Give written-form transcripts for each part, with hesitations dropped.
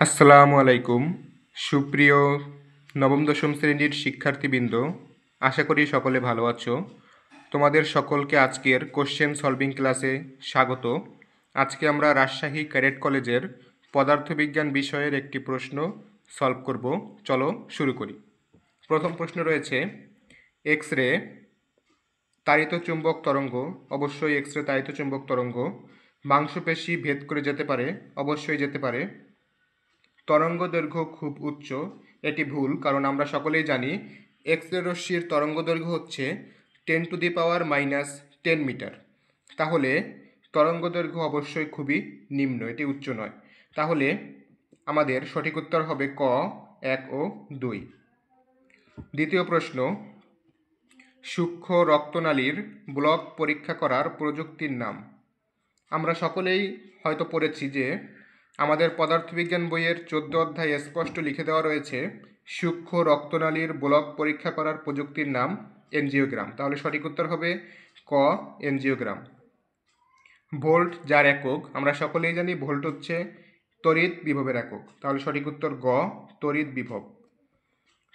আসসালামু আলাইকুম সুপ্রিয় নবম দশম শ্রেণীর শিক্ষার্থীবৃন্দ, আশা করি সকলে ভালো আছো। তোমাদের সকলকে আজকের কোশ্চেন সলভিং ক্লাসে স্বাগত। আজকে আমরা রাজশাহী ক্যাডেট কলেজের পদার্থবিজ্ঞান বিষয়ের একটি প্রশ্ন সলভ করব। চলো শুরু করি। প্রথম প্রশ্ন রয়েছে, এক্স রে তাড়িত চুম্বক তরঙ্গ, অবশ্যই এক্স রে তাড়িত চুম্বক তরঙ্গ মাংসপেশি ভেদ করে যেতে পারে, অবশ্যই যেতে পারে। তরঙ্গ দৈর্ঘ্য খুব উচ্চ, এটি ভুল, কারণ আমরা সকলেই জানি এক্স রে রশ্মির তরঙ্গ দৈর্ঘ্য হচ্ছে 10⁻⁻10 মিটার। তাহলে তরঙ্গ দৈর্ঘ্য অবশ্যই খুবই নিম্ন, এটি উচ্চ নয়। তাহলে আমাদের সঠিক উত্তর হবে ক 1 ও 2। দ্বিতীয় প্রশ্ন, সূক্ষ্ম রক্তনালীর ব্লক পরীক্ষা করার প্রযুক্তির নাম। আমরা সকলেই হয়তো পড়েছি যে আমাদের পদার্থবিজ্ঞান বইয়ের 14 অধ্যায়ে স্পষ্ট লিখে দেওয়া রয়েছে সূক্ষ্ম রক্তনালীর ব্লক পরীক্ষা করার প্রযুক্তির নাম এনজিওগ্রাম। তাহলে সঠিক উত্তর হবে ক এনজিওগ্রাম। ভোল্ট যার একক, আমরা সকলেই জানি ভোল্ট হচ্ছে তড়িৎ বিভবের একক। তাহলে সঠিক উত্তর গ তড়িৎ বিভব।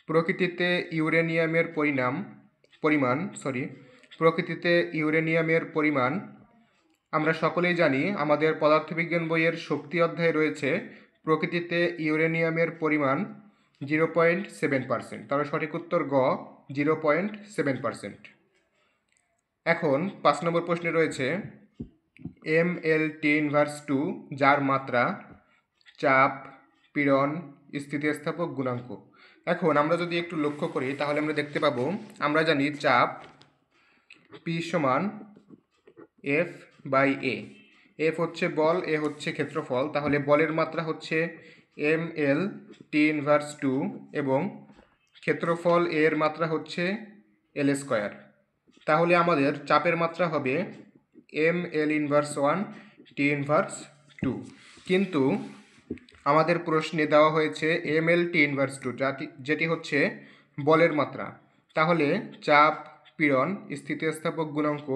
প্রকৃতিতে ইউরেনিয়ামের পরিমাণ আমরা সকলেই জানি, আমাদের পদার্থবিজ্ঞান বইয়ের শক্তি অধ্যায়ে রয়েছে প্রকৃতিতে ইউরেনিয়ামের পরিমাণ 0.7%। তাহলে সঠিক উত্তর গ 0.7%। এখন 5 নম্বর প্রশ্নে রয়েছে mL/T−2 যার মাত্রা, চাপ, পীড়ন, স্থিতিস্থাপক গুণাঙ্ক। এখন আমরা যদি একটু লক্ষ্য করি তাহলে আমরা দেখতে পাবো, আমরা জানি চাপ P সমান F/A। এফ হচ্ছে বল, এ হচ্ছে ক্ষেত্রফল। তাহলে বলের মাত্রা হচ্ছে mL/T−2 এবং ক্ষেত্রফল এর মাত্রা হচ্ছে L²। তাহলে আমাদের চাপের মাত্রা হবে mL−1 T−2। কিন্তু আমাদের প্রশ্নে দেওয়া হয়েছে mL/T−2 যেটি হচ্ছে বলের মাত্রা। তাহলে চাপ, পীড়ন, স্থিতিস্থাপক গুণাঙ্ক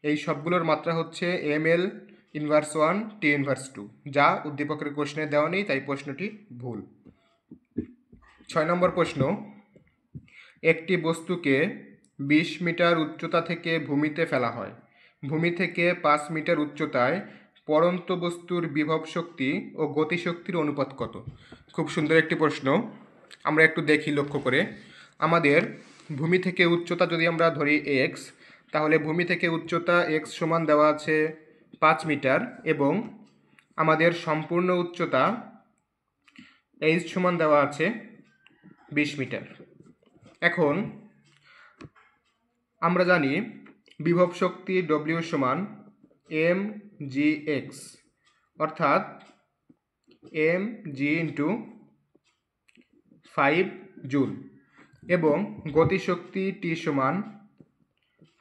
এই সবগুলোর মাত্রা হচ্ছে mL−1 T−2, যা উদ্দীপকের প্রশ্নে দেওয়া নেই, তাই প্রশ্নটি ভুল। 6 নম্বর প্রশ্ন, একটি বস্তুকে 20 মিটার উচ্চতা থেকে ভূমিতে ফেলা হয়। ভূমি থেকে 5 মিটার উচ্চতায় পড়ন্ত বস্তুর বিভব শক্তি ও গতিশক্তির অনুপাত কত? খুব সুন্দর একটি প্রশ্ন। আমরা একটু দেখি লক্ষ্য করে। আমাদের ভূমি থেকে উচ্চতা যদি আমরা ধরি এক্স, তাহলে ভূমি থেকে উচ্চতা এক্স সমান দেওয়া আছে 5 মিটার এবং আমাদের সম্পূর্ণ উচ্চতা এইচ সমান দেওয়া আছে 20 মিটার। এখন আমরা জানি বিভব শক্তি ডব্লিউ সমান mgx, অর্থাৎ mg × 5 জুল, এবং গতিশক্তি টি সমান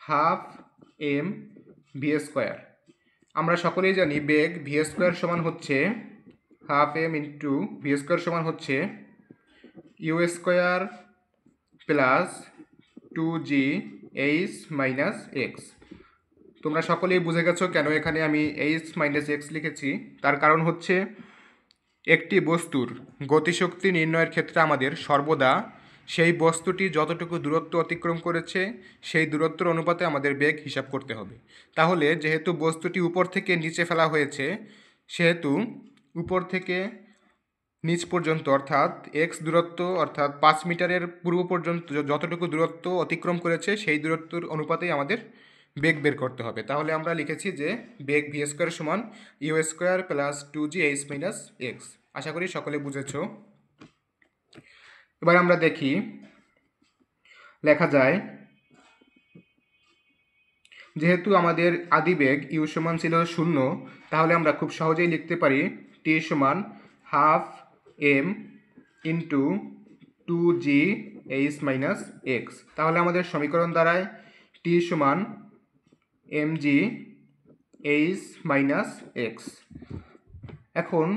12 mv²। আমরা সকলেই জানি বেগ v² সমান হচ্ছে 12 m × v² সমান হচ্ছে u² + 2gh−x। তোমরা সকলেই বুঝে গেছো কেন এখানে আমি h−x লিখেছি। তার কারণ হচ্ছে একটি বস্তুর গতিশক্তি নির্ণয়ের ক্ষেত্রে আমাদের সর্বদা সেই বস্তুটি যতটুকু দূরত্ব অতিক্রম করেছে সেই দূরত্বের অনুপাতে আমাদের বেগ হিসাব করতে হবে। তাহলে যেহেতু বস্তুটি উপর থেকে নিচে ফেলা হয়েছে, সেহেতু উপর থেকে নিচ পর্যন্ত অর্থাৎ এক্স দূরত্ব, অর্থাৎ 5 মিটারের পূর্ব পর্যন্ত যতটুকু দূরত্ব অতিক্রম করেছে সেই দূরত্বের অনুপাতেই আমাদের বেগ বের করতে হবে। তাহলে আমরা লিখেছি যে বেগ v² সমান u² + 2gh−x। আশা করি সকলে বুঝেছো। এবার আমরা দেখি, লেখা যায়, যেহেতু আমাদের আদিবেগ ইউ সমান ছিল 0, তাহলে আমরা খুব সহজেই লিখতে পারি t সমান 12 m × 2gh−x। তাহলে আমাদের সমীকরণ দ্বারায় t সমান mgh−x। এখন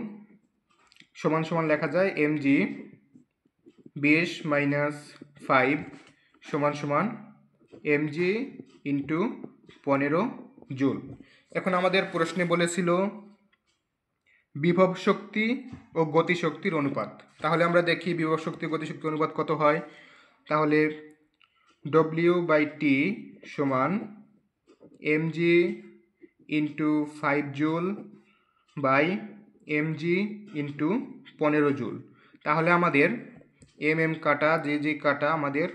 সমান সমান লেখা যায় mg 20−5 সমান সমান mg × 15 জুল। এখন আমাদের প্রশ্নে বলেছিল বিভব শক্তি ও গতিশক্তির অনুপাত। তাহলে আমরা দেখি বিভব শক্তি ও গতিশক্তির অনুপাত কত হয়। তাহলে W/T সমান mg into 5 joule by mg into 15 joule. তাহলে আমাদের কাটা জি কাটা আমাদের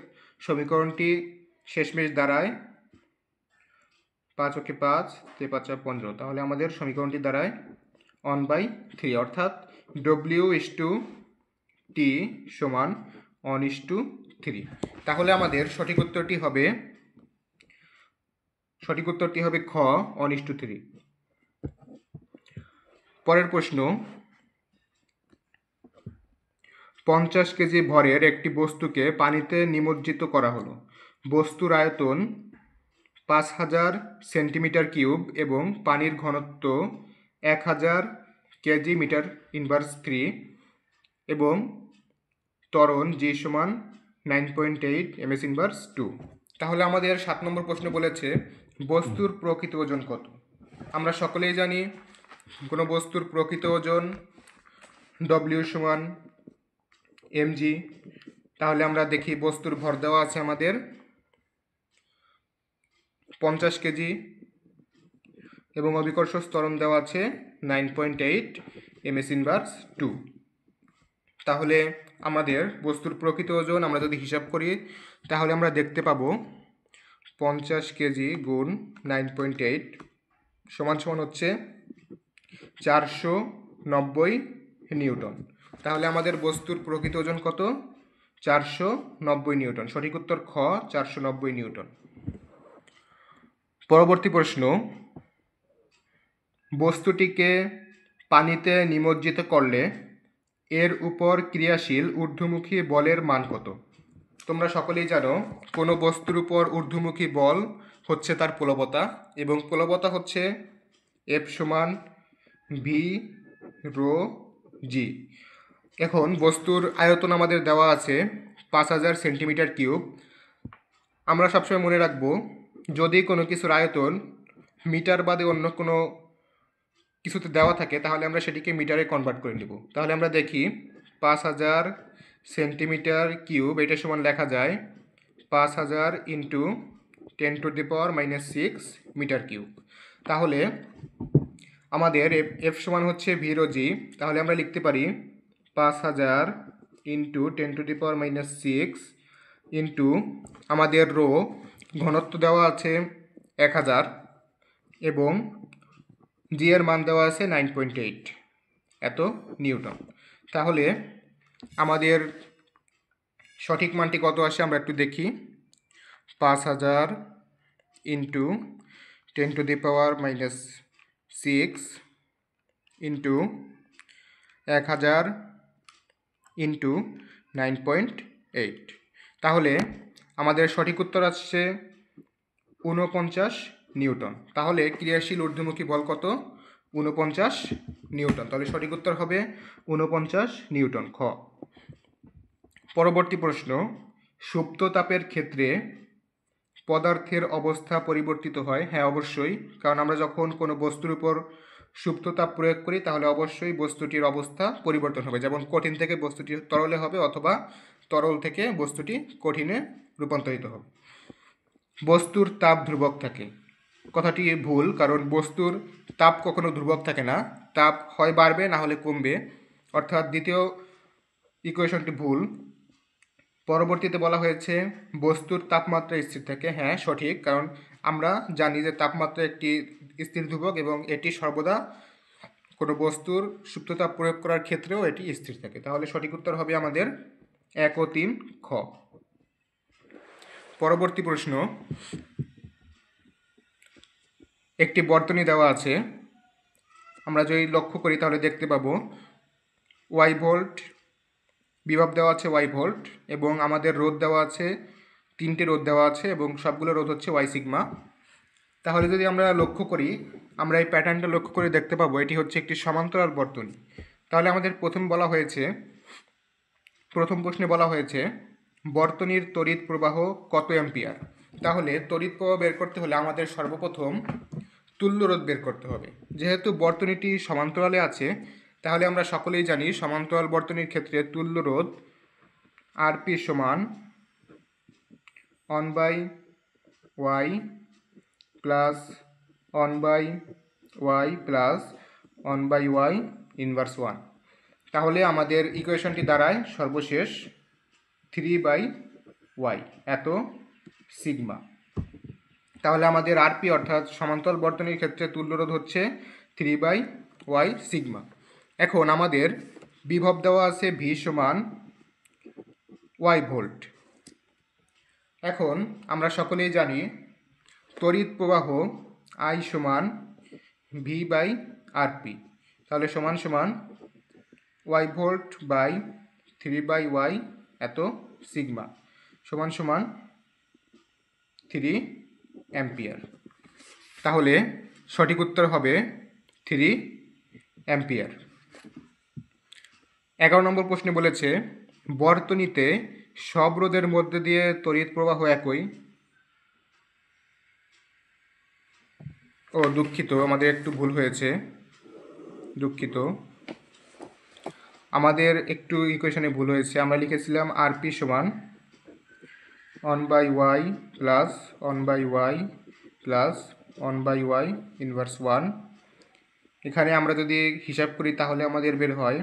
সমীকরণটি শেষমেশ দাঁড়ায় 5 × 5 = 15। তাহলে আমাদের সমীকরণটি দাঁড়ায় 1/3, অর্থাৎ W/T সমান 1/3। তাহলে আমাদের সঠিক উত্তরটি হবে খ 1/3। পরের প্রশ্ন, 50 কেজি ভরের একটি বস্তুকে পানিতে নিমজ্জিত করা হলো। বস্তুর আয়তন 5000 সেন্টিমিটার কিউব এবং পানির ঘনত্ব 1000 কেজি মিটার ইনভার্স 3 এবং ত্বরণ G সমান 9.8 ms ইনভার্স 2। তাহলে আমাদের 7 নম্বর প্রশ্ন বলেছে বস্তুর প্রকৃত ওজন কত। আমরা সকলেই জানি কোনো বস্তুর প্রকৃত ওজন W সমান mg। তাহলে আমরা দেখি বস্তুর ভর দেওয়া আছে আমাদের 50 কেজি এবং অভিকর্ষ ত্বরণ দেওয়া আছে 9.8 ms ইনভার্স 2। তাহলে আমাদের বস্তুর প্রকৃত ওজন আমরা যদি হিসাব করি তাহলে আমরা দেখতে পাবো 50 কেজি গুণ 9.8 সমান হচ্ছে 490 নিউটন। তাহলে আমাদের বস্তুর প্রকৃত ওজন কত? 490 নিউটন। সঠিক উত্তর খ 490 নিউটন। পরবর্তী প্রশ্ন, বস্তুটিকে পানিতে নিমজ্জিত করলে এর উপর ক্রিয়াশীল ঊর্ধ্বমুখী বলের মান কত? তোমরা সকলেই জানো কোনো বস্তুর উপর ঊর্ধ্বমুখী বল হচ্ছে তার প্লবতা, এবং প্লবতা হচ্ছে F সমান v/ρ/g। এখন বস্তুর আয়তন আমাদের দেওয়া আছে 5000 সেন্টিমিটার কিউব। আমরা সবসময় মনে রাখবো যদি কোনো কিছুর আয়তন মিটার বাদে অন্য কোনো কিছুতে দেওয়া থাকে তাহলে আমরা সেটিকে মিটারে কনভার্ট করে নেব। তাহলে আমরা দেখি 5000 সেন্টিমিটার কিউব এটা সমান লেখা যায় 5000 ইন্টু 10⁻⁻6 মিটার কিউব। তাহলে আমাদের F সমান হচ্ছে v/ρ/g। তাহলে আমরা লিখতে পারি 5000 ইন্টু 10⁻⁻6 ইন্টু আমাদের রো ঘনত্ব দেওয়া আছে 1000 এবং জি এর মান দেওয়া আছে 9.8 এত নিউটন। তাহলে আমাদের সঠিক মানটি কত আসে আমরা একটু দেখি। 5000 ইন্টু 10⁻⁻6 ইন্টু 1000 ইন্টু 9.8। তাহলে আমাদের সঠিক উত্তর আসছে 49 নিউটন। তাহলে ক্রিয়াশীল ঊর্ধ্বমুখী বল কত? 49 নিউটন। তাহলে সঠিক উত্তর হবে 49 নিউটন খ। পরবর্তী প্রশ্ন, সুপ্ত তাপের ক্ষেত্রে পদার্থের অবস্থা পরিবর্তিত হয়। হ্যাঁ, অবশ্যই, কারণ আমরা যখন কোনো বস্তুর উপর সুপ্ত তাপ প্রয়োগ করি তাহলে অবশ্যই বস্তুটির অবস্থা পরিবর্তন হবে। যেমন কঠিন থেকে বস্তুটি তরলে হবে অথবা তরল থেকে বস্তুটি কঠিনে রূপান্তরিত হবে। বস্তুর তাপ ধ্রুবক থাকে, কথাটি ভুল, কারণ বস্তুর তাপ কখনো ধ্রুবক থাকে না। তাপ হয় বাড়বে না হলে কমবে, অর্থাৎ দ্বিতীয় ইকুয়েশনটি ভুল। পরবর্তীতে বলা হয়েছে বস্তুর তাপমাত্রা স্থির থাকে। হ্যাঁ, সঠিক, কারণ আমরা জানি যে তাপমাত্রা একটি স্থির ধ্রুবক এবং এটি সর্বদা কোনো বস্তুর সুপ্ততাপ প্রয়োগ করার ক্ষেত্রেও এটি স্থির থাকে। তাহলে সঠিক উত্তর হবে আমাদের 1 ও 3 খ। পরবর্তী প্রশ্ন, একটি বর্তনী দেওয়া আছে। আমরা যদি লক্ষ্য করি তাহলে দেখতে পাবো y ভোল্ট, বিভব দেওয়া আছে y ভোল্ট, এবং আমাদের রোধ দেওয়া আছে 3টে রোধ দেওয়া আছে এবং সবগুলো রোধ হচ্ছে y সিগমা। তাহলে যদি আমরা লক্ষ্য করি, আমরা এই প্যাটার্নটা লক্ষ্য করে দেখতে পাবো এটি হচ্ছে একটি সমান্তরাল বর্তনী। তাহলে আমাদের প্রথম প্রশ্নে বলা হয়েছে বর্তনীর তড়িৎ প্রবাহ কত অ্যাম্পিয়ার। তাহলে তড়িৎ প্রবাহ বের করতে হলে আমাদের সর্বপ্রথম তুল্য রোধ বের করতে হবে। যেহেতু বর্তনীটি সমান্তরালে আছে তাহলে আমরা সকলেই জানি সমান্তরাল বর্তনীর ক্ষেত্রে তুল্য রোধ আরপি সমান 1/y plus 1/y plus 1/y inverse 1। তাহলে আমাদের ইকুয়েশনটি দাঁড়ায় সর্বশেষ 3/y এত সিগমা। তাহলে আমাদের আরপি অর্থাৎ সমান্তরাল বর্তনীর ক্ষেত্রে তুল্যরোধ হচ্ছে 3/y সিগমা। এখন আমাদের বিভব দেওয়া আছে ভি সমান y ভোল্ট। এখন আমরা সকলেই জানি তড়িৎ প্রবাহ I সমান v/rp। তাহলে সমান সমান y ভোল্ট বাই 3/y এত সিগমা সমান সমান 3 অ্যাম্পিয়ার। তাহলে সঠিক উত্তর হবে 3 অ্যাম্পিয়ার। 11 নম্বর প্রশ্নে বলেছে বর্তনীতে সব রোধের মধ্যে দিয়ে তড়িৎ প্রবাহ একই। দুঃখিত, আমাদের একটু ভুল হয়েছে, দুঃখিত, আমাদের একটু ইকুয়েশনে ভুল হয়েছে। আমরা লিখেছিলাম আরপি সমান 1/y plus 1/y plus 1/y inverse 1। এখানে আমরা যদি হিসাব করি তাহলে আমাদের বের হয়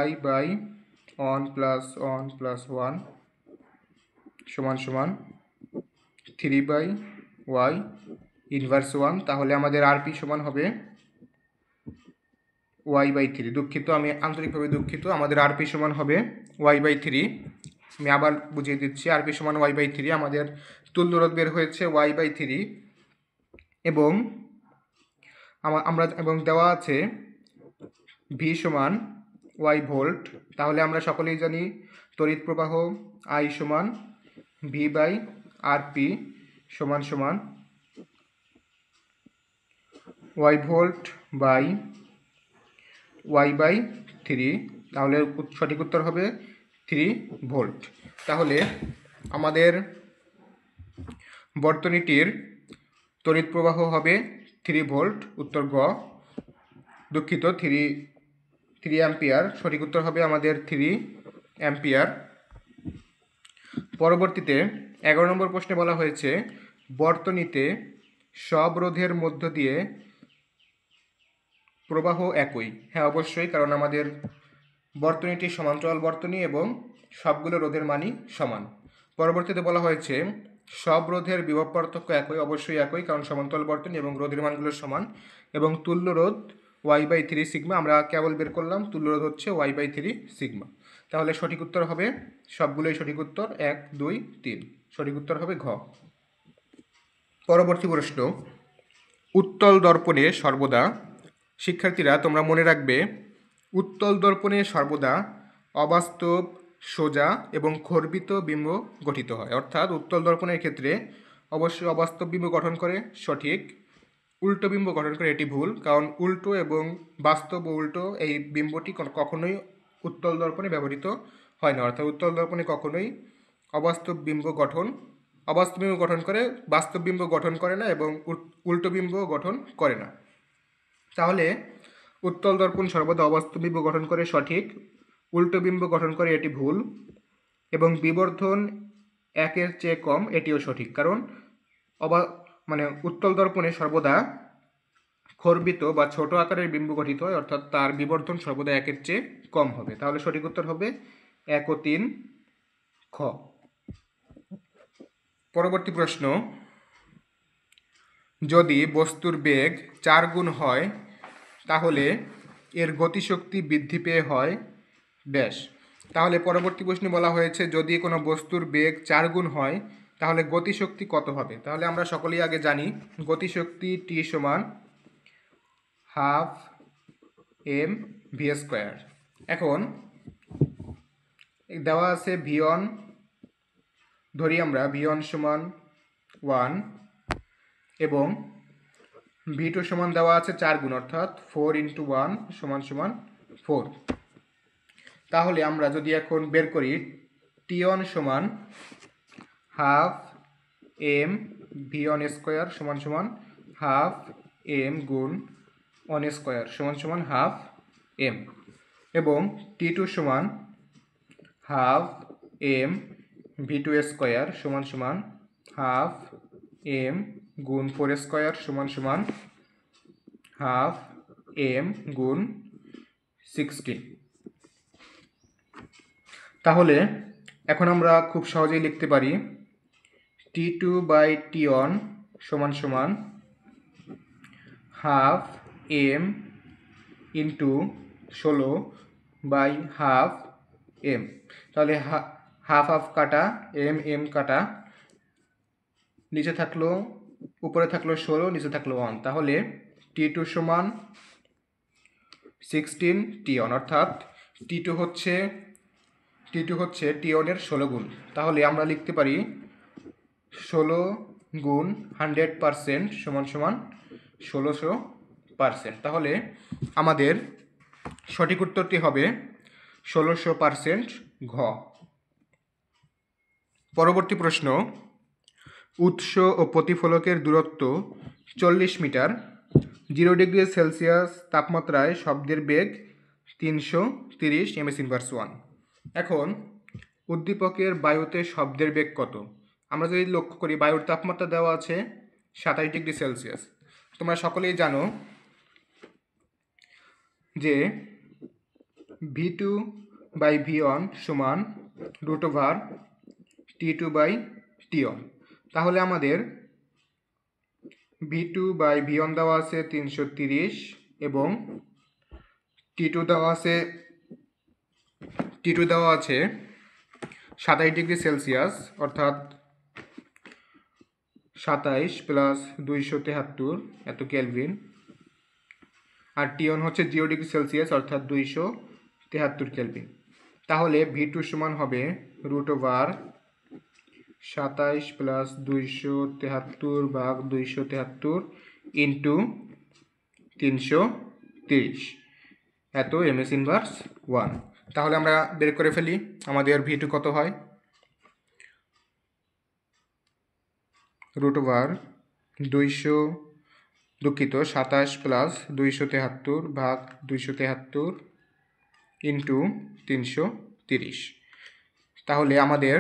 y/1 প্লাস 1 প্লাস 1 সমান সমান 3/y ইনভার্স 1। তাহলে আমাদের আরপি সমান হবে y/3। দুঃখিত, আমি আন্তরিকভাবে দুঃখিত, আমাদের আরপি সমান হবে y/3। আমি আবার বুঝিয়ে দিচ্ছি, আরপি সমান y/3। আমাদের তুল্যরোধ বের হয়েছে y/3 এবং এবং দেওয়া আছে ভি সমান y ভোল্ট। তাহলে আমরা সকলেই জানি তড়িৎ প্রবাহ I সমান v/rp সমান সমান y ভোল্ট বাই y/3। তাহলে সঠিক উত্তর হবে 3 ভোল্ট। তাহলে আমাদের বর্তনীটির তড়িৎ প্রবাহ হবে 3 ভোল্ট, উত্তর গ। দুঃখিত, 3 অ্যাম্পিয়ার। সঠিক উত্তর হবে আমাদের 3 অ্যাম্পিয়ার। পরবর্তীতে 11 নম্বর প্রশ্নে বলা হয়েছে বর্তনীতে সব রোধের মধ্য দিয়ে প্রবাহ একই। হ্যাঁ, অবশ্যই, কারণ আমাদের বর্তনীটি সমান্তরাল বর্তনী এবং সবগুলো রোধের মানই সমান। পরবর্তীতে বলা হয়েছে সব রোধের বিভব পার্থক্য একই। অবশ্যই একই, কারণ সমান্তরাল বর্তনী এবং রোধের মানগুলো সমান। এবং তুল্য রোধ y/3 সিগমা। আমরা কেবল বের করলাম তুল্য রোধ হচ্ছে y/3 সিগমা। তাহলে সঠিক উত্তর হবে সবগুলোই সঠিক উত্তর, 1 2 3। সঠিক উত্তর হবে ঘ। পরবর্তী প্রশ্ন, উত্তল দর্পণে সর্বদা, শিক্ষার্থীরা তোমরা মনে রাখবে উত্তল দর্পণে সর্বদা অবাস্তব, সোজা এবং খর্বিত বিম্ব গঠিত হয়। অর্থাৎ উত্তল দর্পণের ক্ষেত্রে অবশ্যই অবাস্তব বিম্ব গঠন করে সঠিক, উল্টো বিম্ব গঠন করে এটি ভুল। কারণ উল্টো এবং বাস্তব ও উল্টো এই বিম্বটি কখনোই উত্তল দর্পণে ব্যবহৃত হয় না। অর্থাৎ উত্তল দর্পণে কখনোই অবাস্তব বিম্ব গঠন করে, বাস্তব বিম্ব গঠন করে না এবং উল্টো বিম্ব গঠন করে না। তাহলে উত্তল দর্পণ সর্বদা অবাস্তব বিম্ব গঠন করে সঠিক, উল্টো বিম্ব গঠন করে এটি ভুল, এবং বিবর্ধন 1-এর চেয়ে কম এটিও সঠিক। কারণ উত্তল দর্পণে সর্বদা খর্বিত বা ছোট আকারের বিম্ব গঠিত হয়, অর্থাৎ তার বিবর্ধন সর্বদা 1-এর চেয়ে কম হবে। তাহলে সঠিক উত্তর হবে 1 ও 3 খ। পরবর্তী প্রশ্ন, যদি বস্তুর বেগ 4 গুণ হয় তাহলে এর গতিশক্তি বৃদ্ধি পেয়ে হয় ড্যাশ। তাহলে পরবর্তী প্রশ্নে বলা হয়েছে যদি কোনো বস্তুর বেগ 4 গুণ হয় তাহলে গতিশক্তি কত হবে। তাহলে আমরা সকলেই আগে জানি গতিশক্তি T সমান হাফ mv²। এখন দেওয়া আছে v1, ধরি আমরা v1 সমান 1 এবং v2 সমান দেওয়া আছে 4 গুণ, অর্থাৎ 4 × 1 সমান সমান 4। তাহলে আমরা যদি এখন বের করি T1 সমান হাফ mv1² সমান সমান হাফ m গুণ 1² সমান সমান হাফ m। এবং T2 সমান হাফ এম V2 স্কোয়ার সমান সমান হাফ এম গুণ 4 স্কোয়ার সমান সমান হাফ এম গুণ 16। তাহলে এখন আমরা খুব সহজেই লিখতে পারি T2 বাই T1 সমান সমান half M into 16 by half M. তাহলে হাফ হাফ কাটা, এম কাটা, নিচে থাকলো, উপরে থাকলো 16, নিচে থাকলো 1। তাহলে T2 সমান 16 T1, অর্থাৎ T2 হচ্ছে T1 এর 16 গুণ। তাহলে আমরা লিখতে পারি 16 গুণ 100% সমান সমান 1600%। তাহলে আমাদের সঠিক উত্তরটি হবে 1600% ঘ। পরবর্তী প্রশ্ন, উৎস ও প্রতিফলকের দূরত্ব 40 মিটার, 0 ডিগ্রি সেলসিয়াস তাপমাত্রায় শব্দের বেগ 330 ms/1। এখন উদ্দীপকের বায়ুতে শব্দের বেগ কত? আমরা যদি লক্ষ্য করি, বায়ুর তাপমাত্রা দেওয়া আছে 27 ডিগ্রি সেলসিয়াস। তোমরা সকলেই জানো যে V2 বাই V1 সমান √T2 বাই T1। তাহলে আমাদের V2 বাই V1 দেওয়া আছে 330 এবং T2 দেওয়া আছে 27 ডিগ্রি সেলসিয়াস, অর্থাৎ 27 প্লাস 273 এত কেলভিন, আর T1 হচ্ছে 0 ডিগ্রি সেলসিয়াস অর্থাৎ 273 কেলভিন। তাহলে V2 সমান হবে √27 প্লাস 273 ভাগ 273 ইন্টু 330 এত ms/1। তাহলে আমরা বের করে ফেলি আমাদের V2 কত হয়। √27 প্লাস 273 ভাগ 273 ইন্টু 330। তাহলে আমাদের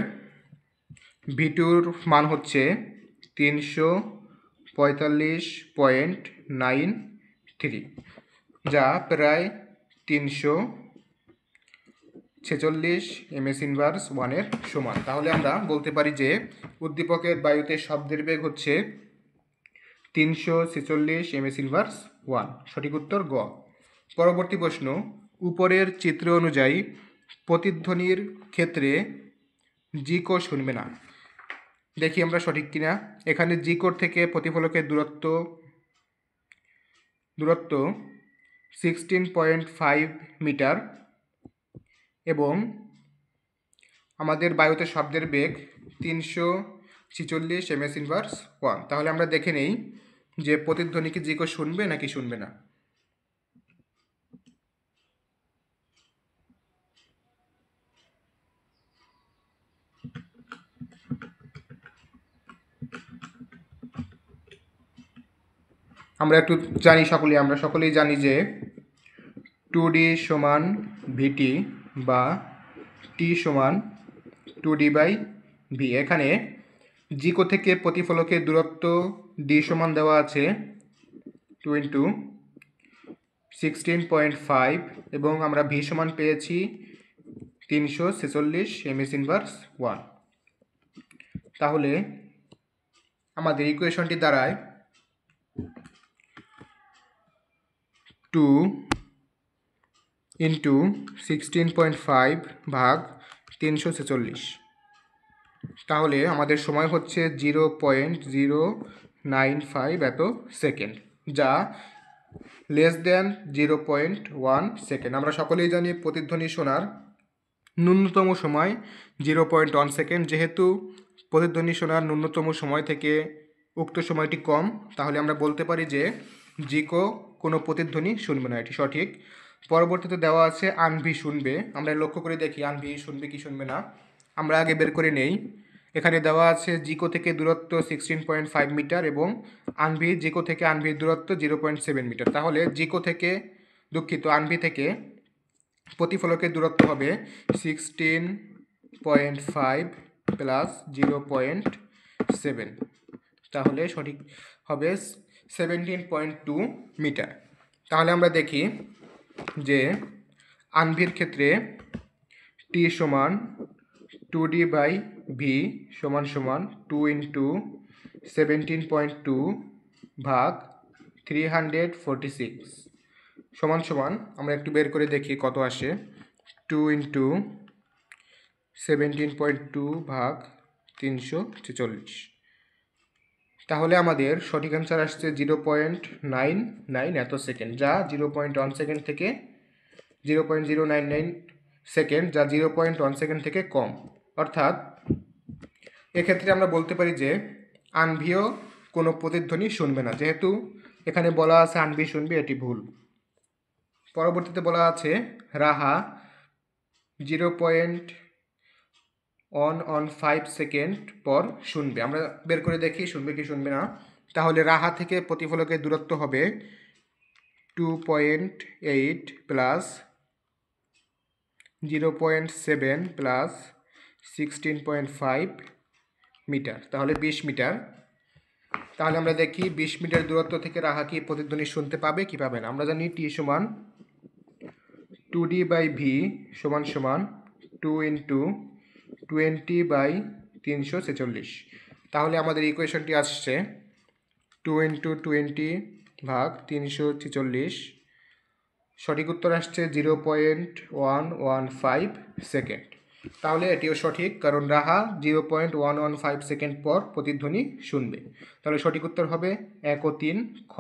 V2'র মান হচ্ছে 345.93, যা প্রায় 346 ms/1 এর সমান। তাহলে আমরা বলতে পারি যে উদ্দীপকের বায়ুতে শব্দের বেগ হচ্ছে 346 ms/1। সঠিক উত্তর গ। পরবর্তী প্রশ্ন, উপরের চিত্র অনুযায়ী প্রতিধ্বনির ক্ষেত্রে জি কোর শুনবে না। দেখি আমরা সঠিক কিনা। এখানে জি কোর থেকে প্রতিফলকের দূরত্ব 16.5 মিটার এবং আমাদের বায়ুতে শব্দের বেগ 346 ms/1। তাহলে আমরা দেখে নেই যে প্রতিধ্বনি কি জি কোর শুনবে নাকি শুনবে না। আমরা সকলেই জানি যে 2D সমান VT বা T সমান 2D বাই V। এখানে জিকো থেকে প্রতিফলকের দূরত্ব D সমান দেওয়া আছে 2 × 16.5 এবং আমরা V সমান পেয়েছি 346 ms/1। তাহলে আমাদের ইকুয়েশনটি দাঁড়ায় 2 × 16.5 ভাগ 346। তাহলে আমাদের সময় হচ্ছে 0.095 এত সেকেন্ড, যা <0.1 সেকেন্ড। আমরা সকলেই জানি প্রতিধ্বনি শোনার ন্যূনতম সময় 0.1 সেকেন্ড। যেহেতু প্রতিধ্বনি শোনার ন্যূনতম সময় থেকে উক্ত সময়টি কম, তাহলে আমরা বলতে পারি যে জিকো কোনো প্রতিধ্বনি শুনবে না। এটি সঠিক। পরবর্তীতে দেওয়া আছে আনভি শুনবে। আমরা লক্ষ্য করে দেখি আনভি শুনবে কি শুনবে না। আমরা আগে বের করে নেই। এখানে দেওয়া আছে জিকো থেকে দূরত্ব 16.5 মিটার এবং জিকো থেকে আনভির দূরত্ব 0.7 মিটার। তাহলে আনভি থেকে প্রতিফলকের দূরত্ব হবে 16.5 প্লাস 0.7, তাহলে সঠিক হবে 17.2 মিটার। তাহলে আমরা দেখি যে আনভির ক্ষেত্রে টি সমান 2d/v সমান সমান 2 × 17.2 ভাগ 346 সমান সমান আমরা একটু বের করে দেখি কত আসে। 2 × 17.2 ভাগ 346, তাহলে আমাদের সঠিক অ্যান্সার আসছে 0.99 এত সেকেন্ড, যা 0.1 সেকেন্ড থেকে 0.099 সেকেন্ড, যা 0.1 সেকেন্ড থেকে কম। অর্থাৎ এক্ষেত্রে আমরা বলতে পারি যে আনভিও কোনো প্রতিধ্বনি শুনবে না, যেহেতু এখানে বলা আছে আনভি শুনবে, এটি ভুল। পরবর্তীতে বলা আছে রাহা 0.115 সেকেন্ড পর শুনবে। আমরা বের করে দেখি শুনবে কি শুনবে না। তাহলে রাহা থেকে প্রতিফলকের দূরত্ব হবে 2.8 প্লাস 0.7 প্লাস 16.5 মিটার, তাহলে 20 মিটার। তাহলে আমরা দেখি 20 মিটার দূরত্ব থেকে রাহা কি প্রতিধ্বনি শুনতে পাবে কি পাবে না। আমরা জানি টি সমান 2d/v সমান সমান 2 × 20/346, তাহলে আমাদের ইকুয়েশনটি আসছে 2 × 20 ভাগ 346, সঠিক উত্তর আসছে 0.115 সেকেন্ড। তাহলে এটিও সঠিক, কারণ রাহা 0.115 সেকেন্ড পর প্রতিধ্বনি শুনবে। তাহলে সঠিক উত্তর হবে 1 ও 3 খ।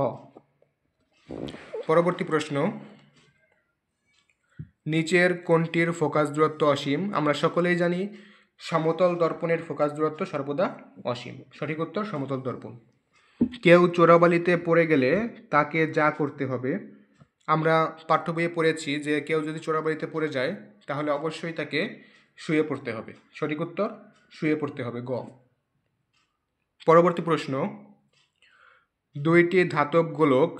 পরবর্তী প্রশ্ন, নিচের কোনটির ফোকাস দূরত্ব অসীম? আমরা সকলেই জানি সমতল দর্পণের ফোকাস দূরত্ব সর্বদা অসীম। সঠিক উত্তর সমতল দর্পণ। কেউ চোরাবালিতে পড়ে গেলে তাকে যা করতে হবে, আমরা পাঠ্য বইয়ে পড়েছি যে কেউ যদি চোরাবালিতে পড়ে যায় তাহলে অবশ্যই তাকে শুয়ে পড়তে হবে। সঠিক উত্তর শুয়ে পড়তে হবে, গ। পরবর্তী প্রশ্ন, দুইটি ধাতব গোলক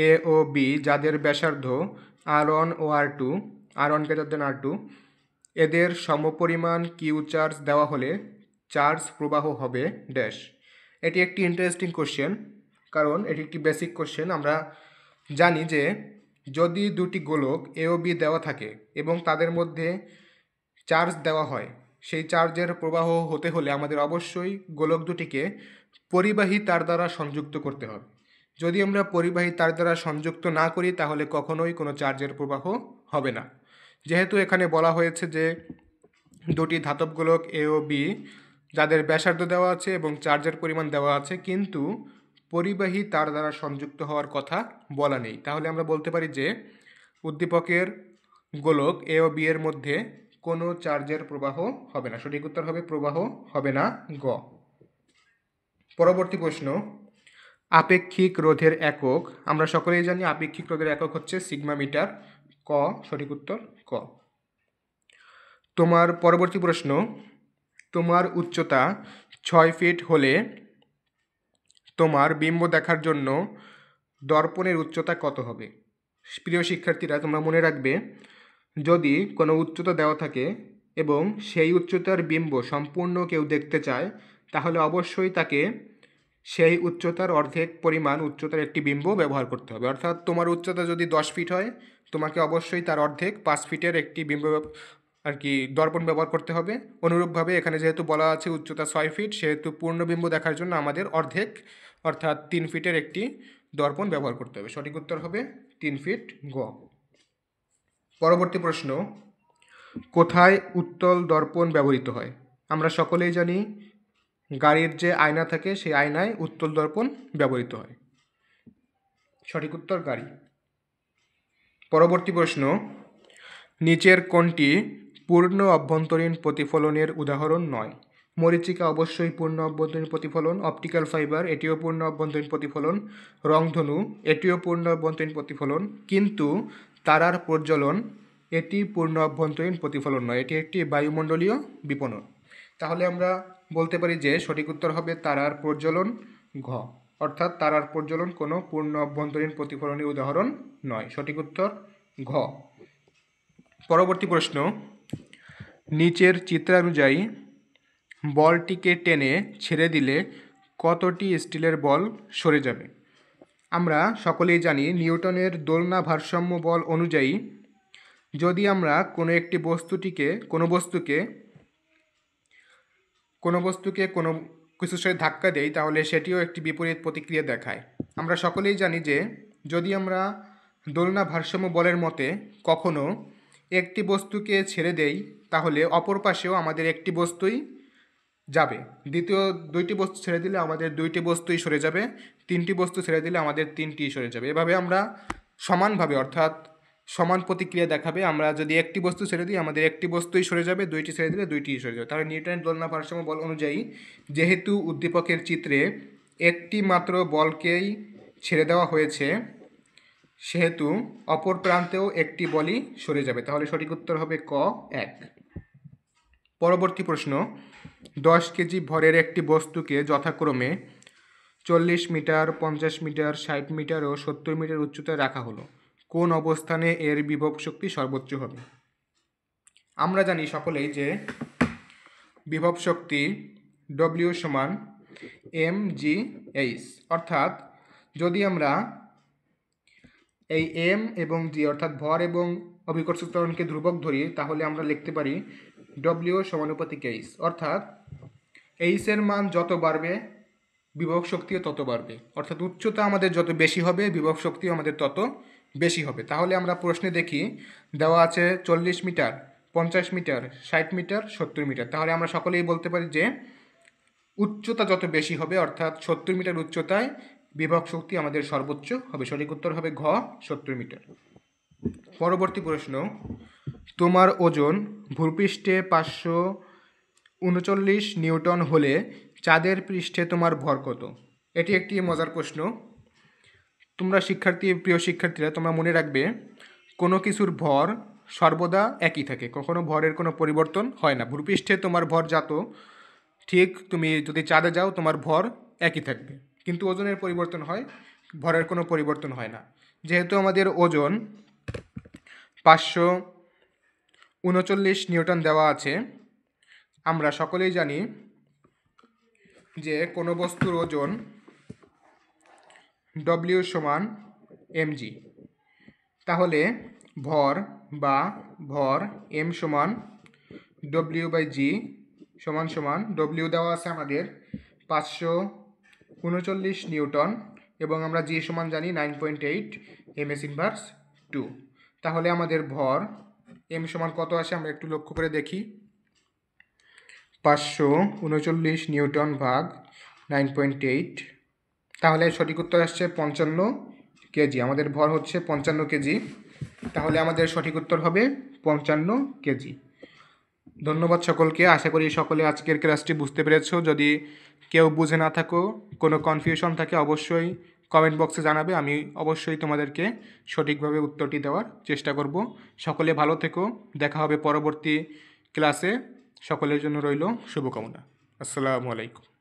এ ও বি যাদের ব্যাসার্ধ R1 ও R2, R1 > R2, এদের সমপরিমাণ কিউ চার্জ দেওয়া হলে চার্জ প্রবাহ হবে ড্যাশ। এটি একটি ইন্টারেস্টিং কোশ্চেন, কারণ এটি একটি বেসিক কোশ্চেন। আমরা জানি যে যদি দুটি গোলক এ ও বি দেওয়া থাকে এবং তাদের মধ্যে চার্জ দেওয়া হয়, সেই চার্জের প্রবাহ হতে হলে আমাদের অবশ্যই গোলক দুটিকে পরিবাহী তার দ্বারা সংযুক্ত করতে হবে। যদি আমরা পরিবাহী তার দ্বারা সংযুক্ত না করি তাহলে কখনোই কোনো চার্জের প্রবাহ হবে না। যেহেতু এখানে বলা হয়েছে যে দুটি ধাতব গোলক এ ও বি যাদের ব্যাসার্ধ দেওয়া আছে এবং চার্জের পরিমাণ দেওয়া আছে, কিন্তু পরিবাহী তার দ্বারা সংযুক্ত হওয়ার কথা বলা নেই, তাহলে আমরা বলতে পারি যে উদ্দীপকের গোলক এ ও বি এর মধ্যে কোনো চার্জের প্রবাহ হবে না। সঠিক উত্তর হবে প্রবাহ হবে না, গ। পরবর্তী প্রশ্ন, আপেক্ষিক রোধের একক। আমরা সকলেই জানি আপেক্ষিক রোধের একক হচ্ছে সিগমা মিটার, ক। সঠিক উত্তর ক। তোমার পরবর্তী প্রশ্ন, তোমার উচ্চতা 6 ফিট হলে তোমার বিম্ব দেখার জন্য দর্পণের উচ্চতা কত হবে? প্রিয় শিক্ষার্থীরা, তোমরা মনে রাখবে যদি কোনো উচ্চতা দেওয়া থাকে এবং সেই উচ্চতার বিম্ব সম্পূর্ণ কেউ দেখতে চায় তাহলে অবশ্যই তাকে সেই উচ্চতার অর্ধেক পরিমাণ উচ্চতার একটি বিম্ব ব্যবহার করতে হবে। অর্থাৎ তোমার উচ্চতা যদি 10 ফিট হয়, তোমাকে অবশ্যই তার অর্ধেক 5 ফিটের একটি বিম্ব দর্পণ ব্যবহার করতে হবে। অনুরূপভাবে এখানে যেহেতু বলা আছে উচ্চতা 6 ফিট, সেহেতু পূর্ণবিম্ব দেখার জন্য আমাদের অর্ধেক অর্থাৎ 3 ফিটের একটি দর্পণ ব্যবহার করতে হবে। সঠিক উত্তর হবে 3 ফিট, গ। পরবর্তী প্রশ্ন, কোথায় উত্তল দর্পণ ব্যবহৃত হয়? আমরা সকলেই জানি গাড়ির যে আয়না থাকে সেই আয়নায় উত্তল দর্পণ ব্যবহৃত হয়। সঠিক উত্তর গাড়ি। পরবর্তী প্রশ্ন, নিচের কোনটি পূর্ণ অভ্যন্তরীণ প্রতিফলনের উদাহরণ নয়? মরীচিকা অবশ্যই পূর্ণ অভ্যন্তরীণ প্রতিফলন, অপটিক্যাল ফাইবার এটিও পূর্ণ অভ্যন্তরীণ প্রতিফলন, রংধনু এটিও পূর্ণ অভ্যন্তরীণ প্রতিফলন, কিন্তু তারার প্রজ্বলন এটি পূর্ণ অভ্যন্তরীণ প্রতিফলন নয়, এটি একটি বায়ুমণ্ডলীয় বিপণন। তাহলে আমরা বলতে পারি যে সঠিক উত্তর হবে তারার প্রজ্বলন, ঘ। অর্থাৎ তারার প্রজ্বলন কোনো পূর্ণ অভ্যন্তরীণ প্রতিফলনের উদাহরণ নয়। সঠিক উত্তর ঘ। পরবর্তী প্রশ্ন, নিচের চিত্রানুযায়ী বলটিকে টেনে ছেড়ে দিলে কতটি স্টিলের বল সরে যাবে? আমরা সকলেই জানি নিউটনের দোলনা ভারসাম্য বল অনুযায়ী যদি আমরা কোনো বস্তুকে কোনো কিছুর সাথে ধাক্কা দেই তাহলে সেটিও একটি বিপরীত প্রতিক্রিয়া দেখায়। আমরা সকলেই জানি যে যদি আমরা দোলনা ভারসাম্য বলের মতে কখনো একটি বস্তুকে ছেড়ে দেই তাহলে অপর পাশেও আমাদের একটি বস্তুই যাবে, দ্বিতীয় দুইটি বস্তু ছেড়ে দিলে আমাদের দুইটি বস্তুই সরে যাবে, তিনটি বস্তু ছেড়ে দিলে আমাদের তিনটিই সরে যাবে। এভাবে আমরা সমানভাবে অর্থাৎ সমান প্রতিক্রিয়া দেখাবে। আমরা যদি একটি বস্তু ছেড়ে দিই আমাদের একটি বস্তুই সরে যাবে, দুইটি ছেড়ে দিলে দুইটিই সরে যাবে। তাহলে নিউটনের দোলনা ভারসাম্য বল অনুযায়ী যেহেতু উদ্দীপকের চিত্রে একটি মাত্র বলকেই ছেড়ে দেওয়া হয়েছে সেহেতু অপর প্রান্তেও একটি বলই সরে যাবে। তাহলে সঠিক উত্তর হবে ক 1। পরবর্তী প্রশ্ন, 10 কেজি ভরের একটি বস্তুকে যথাক্রমে 40 মিটার, 50 মিটার, 60 মিটার ও 70 মিটার উচ্চতায় রাখা হলো। কোন অবস্থানে এর বিভব শক্তি সর্বোচ্চ হবে? আমরা জানি সকলেই যে বিভব শক্তি W সমান mgh, অর্থাৎ যদি আমরা এই m এবং g অর্থাৎ ভর এবং অভিকর্ষ ত্বরণকে ধ্রুবক ধরি তাহলে আমরা লিখতে পারি W সমানুপাতিক h, অর্থাৎ h এর মান যত বাড়বে বিভব শক্তিও তত বাড়বে, অর্থাৎ উচ্চতা আমাদের যত বেশি হবে বিভব শক্তিও আমাদের তত বেশি হবে। তাহলে আমরা প্রশ্নে দেখি দেওয়া আছে 40 মিটার, 50 মিটার, 60 মিটার, 70 মিটার। তাহলে আমরা সকলেই বলতে পারি যে উচ্চতা যত বেশি হবে অর্থাৎ 70 মিটার উচ্চতায় বিভব শক্তি আমাদের সর্বোচ্চ হবে। সঠিক উত্তর হবে ঘ 70 মিটার। পরবর্তী প্রশ্ন, তোমার ওজন ভূপৃষ্ঠে 539 নিউটন হলে চাঁদের পৃষ্ঠে তোমার ভর কত? এটি একটি মজার প্রশ্ন। তোমরা প্রিয় শিক্ষার্থীরা তোমরা মনে রাখবে কোনো কিছুর ভর সর্বদা একই থাকে, কখনো ভরের কোনো পরিবর্তন হয় না। ভূপৃষ্ঠে তোমার ভর যত ঠিক তুমি যদি চাঁদে যাও তোমার ভর একই থাকবে, কিন্তু ওজনের পরিবর্তন হয়, ভরের কোনো পরিবর্তন হয় না। যেহেতু আমাদের ওজন 539 নিউটন দেওয়া আছে, আমরা সকলেই জানি যে কোনো বস্তুর ওজন W সমান mg, তাহলে ভর m সমান W/g সমান W দেওয়া আছে আমাদের 539 নিউটন এবং আমরা g সমান জানি 9.8 ms/2। তাহলে আমাদের ভর m সমান কত আসে আমরা একটু লক্ষ্য করে দেখি, 539 নিউটন ভাগ 9.8, তাহলে সঠিক উত্তর আসছে 55 কেজি। আমাদের ভর হচ্ছে 55 কেজি, তাহলে আমাদের সঠিক উত্তর হবে 55 কেজি। ধন্যবাদ সকলকে। আশা করি সকলে আজকের ক্লাসটি বুঝতে পেরেছো। যদি কেউ বুঝে না থাকো, কোনো কনফিউশন থাকে অবশ্যই কমেন্ট বক্সে জানাবে, আমি অবশ্যই তোমাদেরকে সঠিকভাবে উত্তরটি দেওয়ার চেষ্টা করব। সকলে ভালো থেকো, দেখা হবে পরবর্তী ক্লাসে। সকলের জন্য রইল শুভকামনা। আসসালামু আলাইকুম।